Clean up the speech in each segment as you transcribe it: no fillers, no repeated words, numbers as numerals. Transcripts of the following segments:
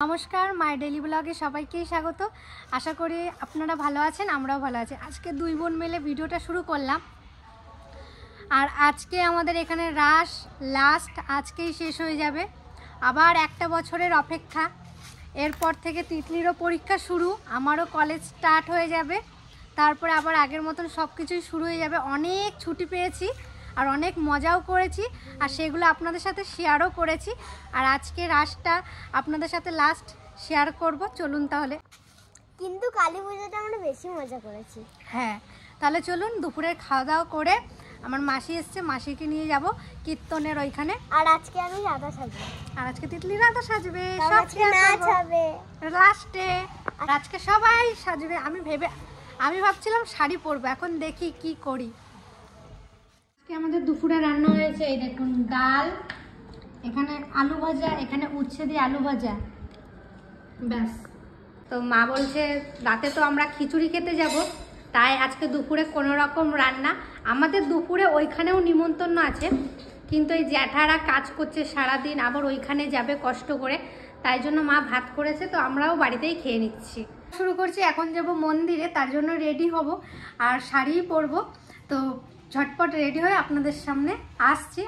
नमस्कार my daily ब्लगे सबाइके स्वागत। आशा करी आपनारा भालो आछेन, आमराओ भालो आछि। आज के दुई बोन मिले भिडियोटा शुरू करलाम। और आज के आमादेर एखाने रास लास्ट आजकेई शेष हो जाबे। आबार एकटा बछरेर अपेक्षा। एरपर थेके तितलिरও परीक्षा शुरू, आमारो कलेज स्टार्ट हो जाबे। तारपरे आबार आगेर मतन सबकिछुई शुरू हो जाबे। अनेक छुटी पेयेछि और अनेक मजाओ करेছি और सेगुलो आपनादेर साथे शेयारও करेছি। और आज के रासटा आपनादेर साथे लास्ट शेयार करब। चलुन ताहले। किन्तु काली पूजाते आमरा बेशी मजा करेছি। हाँ ताहले चलुन दुपुरेर खाওয়া दाওয়া করে আমার মাসি এসেছে, মাসিকে নিয়ে যাব কীর্তনের ওইখানে। আর আজকে আমি রাধা সাজবো। আর আজকে তিতলি রাধা সাজবে, সব আজকে নাচ হবে লাস্টে। আর আজকে সবাই সাজবে। আমি ভাবছিলাম শাড়ি পরবো, এখন দেখি কি করি। আমাদের দুপুরে রান্না হয়েছে এই দেখুন, ডাল, এখানে আলু ভাজা, এখানে উচ্ছে দিয়ে আলু ভাজা, ব্যাস। তো মা বলছে রাতে তো আমরা খিচুড়ি খেতে যাব, তাই আজকে দুপুরে কোনো রকম রান্না। আমাদের দুপুরে ওইখানেও নিমন্ত্রণ আছে, কিন্তু এই জ্যাঠারা কাজ করছে সারাদিন, আবার ওইখানে যাবে কষ্ট করে, তাই জন্য মা ভাত করেছে, তো আমরাও বাড়িতেই খেয়ে নিচ্ছি। শুরু করছি, এখন যাব মন্দিরে, তার জন্য রেডি হব আর শাড়িই পরবো। তো झटपट रेडी हो आपनादेर सामने आसছি।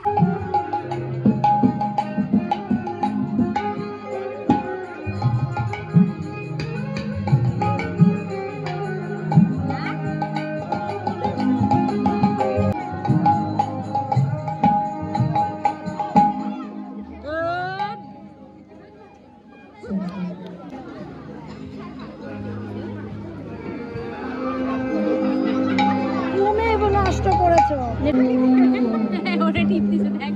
ওটা টিপ দিছে দেখ।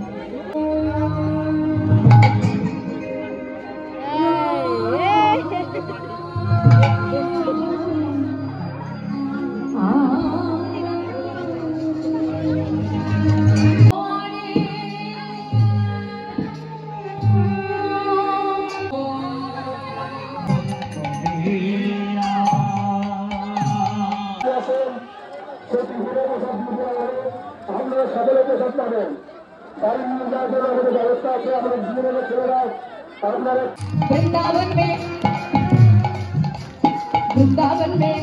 वृंदावन में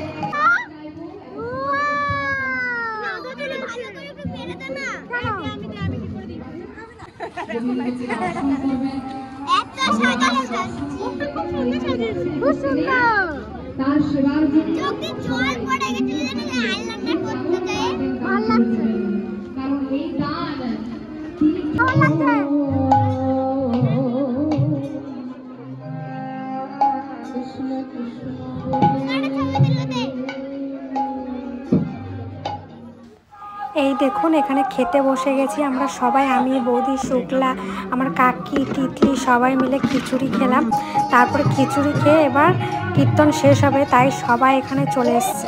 এই দেখুন এখানে খেতে বসে গেছি আমরা সবাই, আমি, বৌদি, শুক্লা, আমার কাকি, তিতলি সবাই মিলে খিচুড়ি খেলাম। তারপরে খিচুড়ি খেয়ে এবার কীর্তন শেষ হবে, তাই সবাই এখানে চলে এসেছে।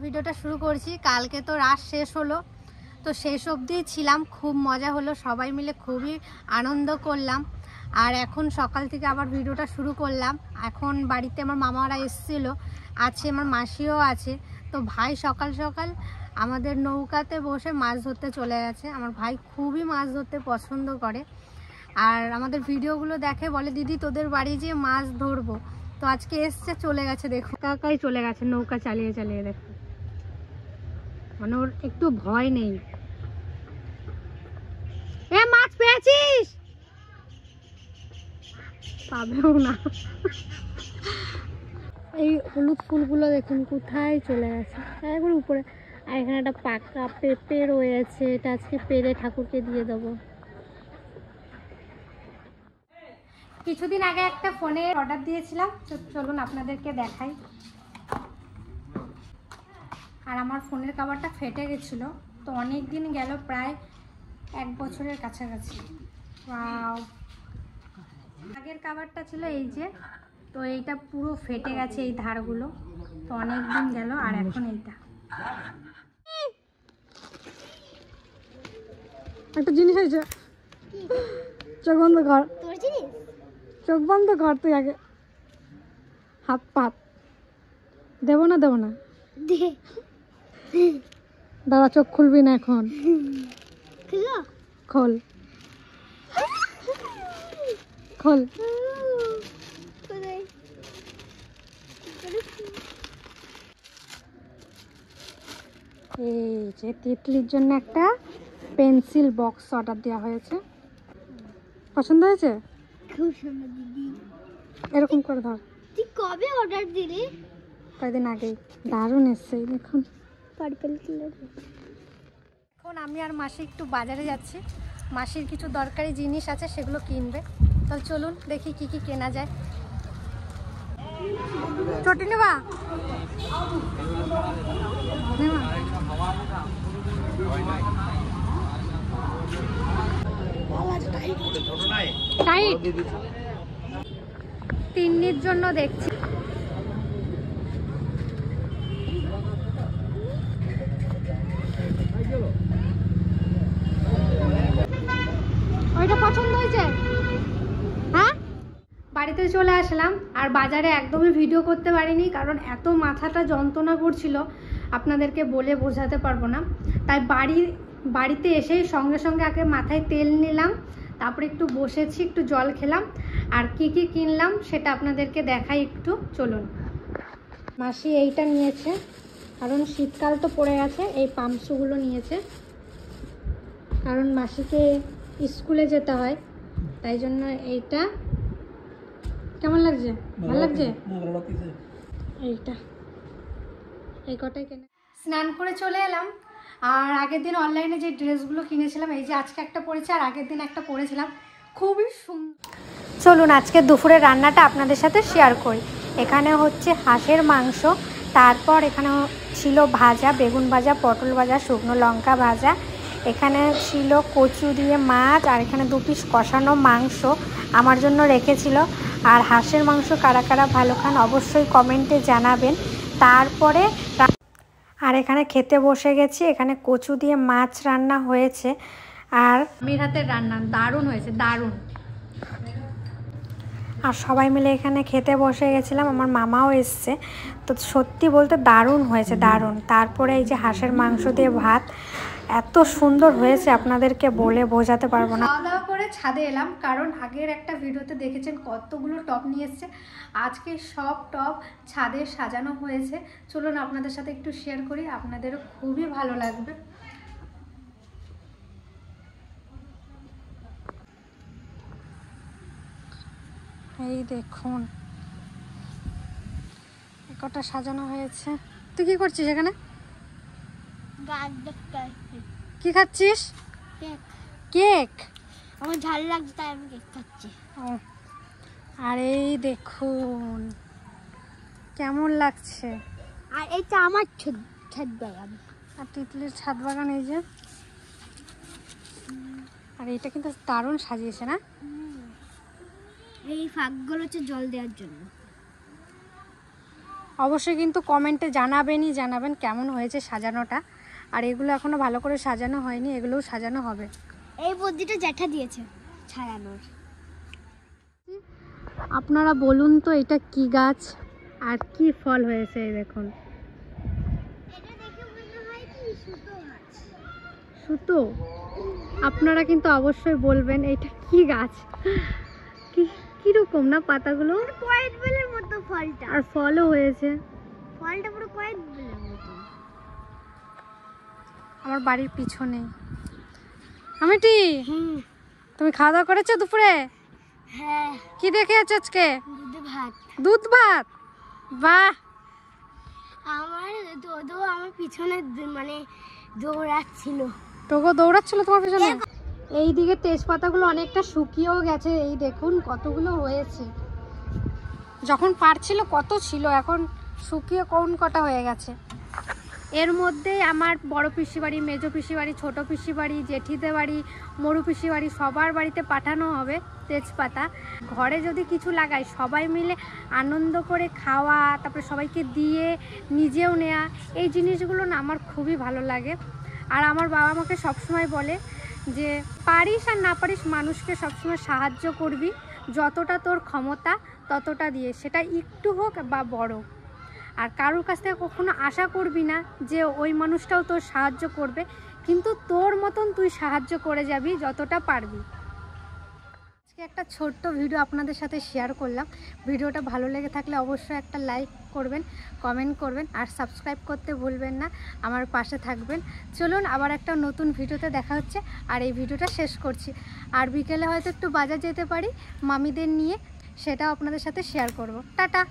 ভিডিওটা শুরু করছি। কালকে তো রাস শেষ হলো, তো শেষ অবধি ছিলাম, খুব মজা হলো, সবাই মিলে খুবই আনন্দ করলাম। আর এখন সকাল থেকে আবার ভিডিওটা শুরু করলাম। এখন বাড়িতে আমার মামারা এসেছিলো, আছে আমার মাসিও আছে। তো ভাই সকাল সকাল আমাদের নৌকাতে বসে মাছ ধরতে চলে গেছে। আমার ভাই খুবই মাছ ধরতে পছন্দ করে, আর আমাদের ভিডিওগুলো দেখে, বলে দিদি তোদের বাড়ি যেয়ে মাছ ধরবো। তো আজকে এসছে, চলে গেছে, দেখো কাকাই চলে গেছে নৌকা চালিয়ে চালিয়ে। দেখো মানে ওর একটু ভয় নেই। এ মাছ পেয়েছিস? পাবেও না। এই হলুদ ফুলগুলো দেখুন কোথায় চলে গেছে, একবার উপরে। আর এখানে একটা পাকা পেঁপে রয়েছে, এটা আজকে পেরে ঠাকুরকে দিয়ে দেবো। কিছুদিন আগে একটা ফোনে অর্ডার দিয়েছিলাম, চলুন আপনাদেরকে দেখাই। আর আমার ফোনের কভারটা ফেটে গেছিলো, তো অনেক দিন গেল, প্রায় 1 বছরের কাছাকাছি। ওয়াও আগের কাভারটা ছিল এই যে, তো এইটা পুরো ফেটে গেছে এই ধারগুলো, তো অনেক দিন গেল। আর এখন এইটা একটা জিনিস হয়েছে, চোখ বন্ধ কর, তোর জিনিস চোখ বন্ধ কর তুই আগে। হাত পাত দেবো না দে দাদা, চোখ খুলবি না এখন, খুলো খোল খোল। কোথায় এই যে তিতলির জন্য একটা পেন্সিল বক্স অর্ডার দেওয়া হয়েছে, পছন্দ হয়েছে? খুব সুন্দর দিদি। এরকম করে ধর, তুই কবে অর্ডার দিলি? কয়েকদিন আগেই। দারুণ এসছে দেখুন, পার্পল কালার। এখন আমি আর মাসি একটু বাজারে যাচ্ছি, মাসির কিছু দরকারি জিনিস আছে সেগুলো কিনবে। তো চলুন দেখি কি কি কেনা যায়। চটি নেবা? টাইট তিন্নির জন্য দেখছি। ওইটা পছন্দ হয়েছে? হ্যাঁ, বাড়িতে চলে আসলাম। আর বাজারে একদমই ভিডিও করতে পারিনি, কারণ এত মাথাটা যন্ত্রণা করছিল আপনাদেরকে বলে বোঝাতে পারবো না। তাই বাড়িতে এসেই সঙ্গে সঙ্গে আগে মাথায় তেল নিলাম, তারপরে একটু বসেছি, একটু জল খেলাম। আর কি কি কিনলাম সেটা আপনাদেরকে দেখাই একটু, চলুন। মাসি এইটা নিয়েছে, কারণ শীতকাল তো পড়ে গেছে। এই পামসুগুলো নিয়েছে, কারণ মাসিকে স্কুলে যেতে হয়, তাই জন্য এইটা। কেমন লাগছে? ভালো লাগছে এইটা। এই কটাই কেনা। স্নান করে চলে এলাম। আর আগের দিন অনলাইনে যে ড্রেসগুলো কিনেছিলাম, এই যে আজকে একটা পরেছি আর আগের দিন একটা পরেছিলাম, খুবই সুন্দর। চলুন আজকে দুপুরের রান্নাটা আপনাদের সাথে শেয়ার করি। এখানে হচ্ছে হাঁসের মাংস, তারপর এখানে ছিল ভাজা, বেগুন ভাজা, পটল ভাজা, শুকনো লঙ্কা ভাজা, এখানে ছিল কচু দিয়ে মাছ, আর এখানে 2 পিস কষানো মাংস আমার জন্য রেখেছিল। আর হাঁসের মাংস কারা কারা ভালো খান অবশ্যই কমেন্টে জানাবেন। তারপরে আর এখানে খেতে বসে গেছি। এখানে কচু দিয়ে মাছ রান্না হয়েছে, আর আমির হাতের রান্না দারুণ হয়েছে, দারুণ। আর সবাই মিলে এখানে খেতে বসে গেছিলাম, আমার মামাও এসছে। তো সত্যি বলতে দারুণ হয়েছে, দারুণ। তারপরে এই যে হাঁসের মাংস দিয়ে ভাত, এত সুন্দর হয়েছে আপনাদেরকে বলে বোঝাতে পারবো না। খাওয়া দাওয়া করে ছাদে এলাম, কারণ আগের একটা ভিডিওতে দেখেছেন কতগুলো টব নিয়ে এসছে। আজকে সব টব ছাদে সাজানো হয়েছে, চলুন আপনাদের সাথে একটু শেয়ার করি, আপনাদেরও খুবই ভালো লাগবে। এই দেখুন কটা সাজানো হয়েছে। তুই কি করছিস এখানে? কি খাচ্ছিস? কেক। আমার ঝাল লাগছে তাই আমি কেক খাচ্ছি। আর এই দেখুন কেমন লাগছে। আর এটা আমার ছাদ বাগান, আর তিতলির ছাদ বাগান এই যে। আর এটা কিন্তু দারুণ সাজিয়েছে না? এই ফাঁকগুলো হচ্ছে জল দেওয়ার জন্য। অবশ্যই কিন্তু কমেন্টে জানাবেন কেমন হয়েছে সাজানোটা। আর এগুলো এখনো ভালো করে সাজানো হয়নি, এগুলোও সাজানো হবে। এই বুদ্ধিটা জ্যাঠা দিয়েছে ছাড়ানোর। আপনারা বলুন তো এটা কি গাছ আর কি ফল হয়েছে? এই দেখুন, এটা দেখে মনে হয় কি সুতো গাছ। সুতো? আপনারা কিন্তু অবশ্যই বলবেন এটা কি গাছ, কিরকম না পাতাগুলো? কয়েদ বেলের মতো ফলটা। আর ফলও হয়েছে, ফলটা পুরো কয়েদ বেলের মতো। আমার বাড়ির পিছনে। আমিটি, তুমি খাওয়া দাওয়া করেছো দুপুরে? হ্যাঁ। কি দেখে আছো আজকে? দুধ ভাত। দুধ ভাত, বাহ। আমার দোদো আমার পিছনে মানে দৌড়াচ্ছিল। তোগো দৌড়াচ্ছিল তোমার পিছনে? এইদিকে তেজপাতাগুলো অনেকটা শুকিয়েও গেছে, এই দেখুন কতগুলো হয়েছে। যখন পারছিল কত ছিল, এখন শুকিয়ে কোন কটা হয়ে গেছে। এর মধ্যেই আমার বড় পিসি বাড়ি, মেজো পিসি বাড়ি, ছোটো পিসি বাড়ি, জেঠিদের বাড়ি, মরু পিসি বাড়ি সবার বাড়িতে পাঠানো হবে। তেজপাতা। ঘরে যদি কিছু লাগাই সবাই মিলে আনন্দ করে খাওয়া, তারপরে সবাইকে দিয়ে নিজেও নেওয়া, এই জিনিসগুলো না আমার খুবই ভালো লাগে। আর আমার বাবা আমাকে সবসময় বলে যে পারিস আর না পারিস মানুষকে সবসময় সাহায্য করবি, যতটা তোর ক্ষমতা ততটা দিয়ে, সেটা একটু হোক বা বড়। আর কারোর কাছ থেকে কখনো আশা করবি না যে ওই মানুষটাও তোর সাহায্য করবে, কিন্তু তোর মতন তুই সাহায্য করে যাবি যতটা পারবি। আজকে একটা ছোট্ট ভিডিও আপনাদের সাথে শেয়ার করলাম। ভিডিওটা ভালো লেগে থাকলে অবশ্যই একটা লাইক করবেন, কমেন্ট করবেন, আর সাবস্ক্রাইব করতে ভুলবেন না। আমার পাশে থাকবেন। চলুন আবার একটা নতুন ভিডিওতে দেখা হচ্ছে। আর এই ভিডিওটা শেষ করছি। আর বিকেলে হয়তো একটু বাজার যেতে পারি মামিদের নিয়ে, সেটাও আপনাদের সাথে শেয়ার করব। টাটা।